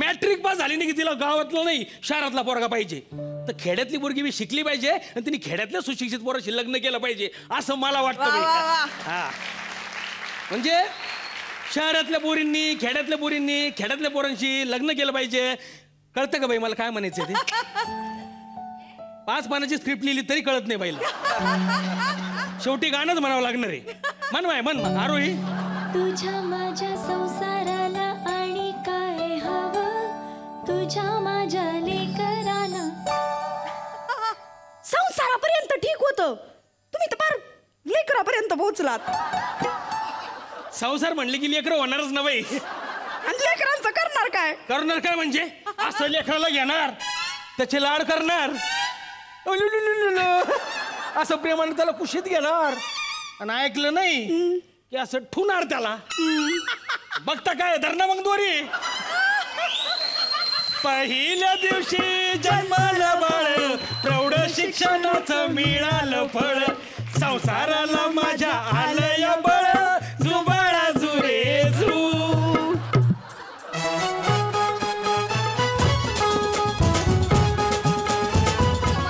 मॅट्रिक पास झाली नाही की तिला गावातला नाही शहरातला पोरगा पाहिजे. तर खेड्यातली पोरगी बी शिकली पाहिजे आणि तिने खेड्यातल्या सुशिक्षित पोराशी लग्न केलं पाहिजे असं मला वाटतं. म्हणजे शहरातल्या पोरींनी खेड्यातल्या पोरांशी लग्न केलं पाहिजे. कळतं का बाई मला काय म्हणायचं ते? 5 पानाची स्क्रिप्ट लिहिली तरी कळत नाही बाईला. शेवटी गाणंच म्हणावं लागणार आहे. मन बाय मन आरोही. तुझ्या माझ्या संसाराला आणि काय हवं, तुझ्या माझ्या लेकराला. संसारापर्यंत ठीक होतं, तुम्ही तर फार लेकरापर्यंत पोहोचलात. संसार म्हणले की लेकरं होणारच ना बाई. आणि लेकरांचं करणार काय म्हणजे असं लेकराला घेणार, त्याचे लाड करणार, असं प्रेमाने त्याला कुशीत घेणार, आणि ऐकलं नाही की असं ठुणार त्याला. बघता काय धरणा मग दोरी. पहिल्या दिवशी जन्माला बाळ, प्रौढ शिक्षणाचं मिळालं फळ, संसाराला माझ्या आलया बळ, जुबाळा जुरे जू.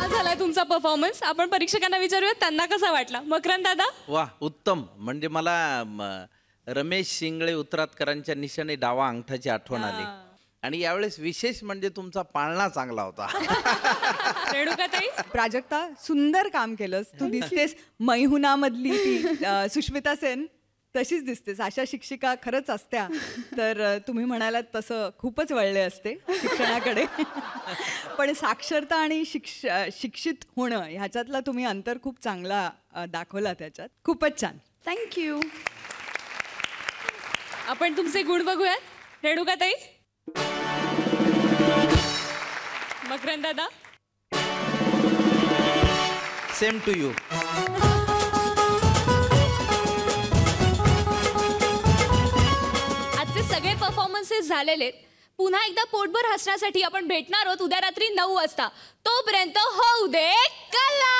झालाय तुमचा परफॉर्मन्स. आपण परीक्षकांना विचारूया त्यांना कसा वाटला. मकरंद दादा. वा उत्तम. म्हणजे मला रमेश शिंगळे उतरातकरांच्या निशाने डावा अंगठाची आठवण आली. आणि यावेळेस विशेष म्हणजे तुमचा पाळणा चांगला होता. रेणुकाताई. प्राजक्ता, सुंदर काम केलंस. तू दिसतेस मैहुना मधली ती सुष्मिता सेन तशीच दिसतेस. अशा शिक्षिका खरंच असत्या तर तुम्ही म्हणालात तसं खूपच वळले असते शिक्षणाकडे. पण साक्षरता आणि शिक्षित होणं ह्याच्यातला तुम्ही अंतर खूप चांगला दाखवला त्याच्यात. खूपच छान. थँक्यू. आपण तुमचे गुण बघूयात. रेणुकाताई. मकरंद दादा. Same to you. आजचे सगळे परफॉर्मन्सेस झालेले. पुन्हा एकदा पोटभर हसण्यासाठी आपण भेटणार आहोत उद्या रात्री 9 वाजता. तोपर्यंत होऊ दे कला.